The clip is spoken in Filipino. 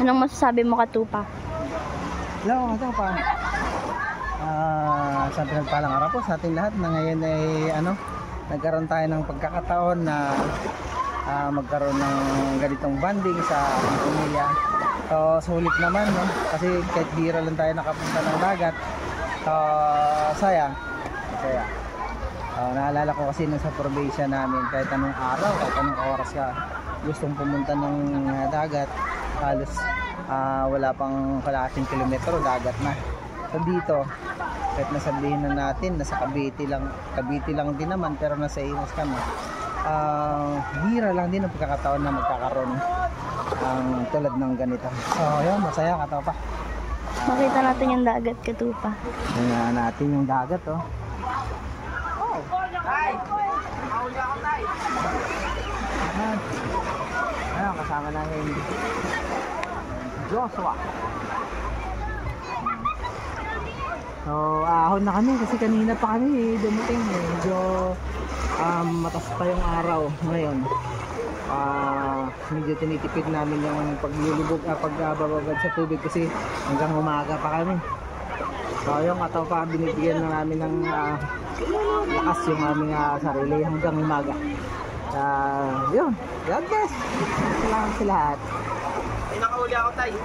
Anong masasabi mo, Katupa? Hello, Katupa. Sa pinagpalang araw po sa ating lahat na ngayon ay nagkaroon tayo ng pagkakataon na magkaroon ng ganitong banding sa ating pamilya. So, sulit naman, no? Kasi kahit bira lang tayo nakapunta ng dagat. Saya. Naalala ko kasi nung sa probinsya namin, kahit anong araw, kahit anong oras ka gustong pumunta ng dagat, halos wala pang kalahating kilometro, dagat na. So dito, kahit nasabihin na natin, nasa Cavite lang din naman, pero nasa Imus kami. Bira lang din ang pagkakataon na magkakaroon tulad ng ganito. So yun, masaya, Katupa. Makita natin yung dagat, Katupa. Tingnan natin yung dagat, oh. Ayan, kasama namin Joshua. So, ahon na kami kasi kanina pa kami dumating. Medyo matas pa yung araw ngayon. Medyo tinitipid namin yung pagbababad sa tubig kasi hanggang umaga pa kami. So, yung Katupa, binibigyan na namin ng lakas yung aming sarili hanggang umaga. Yun, God bless. Salamat sa lahat. Ay, nakauli ako tayo.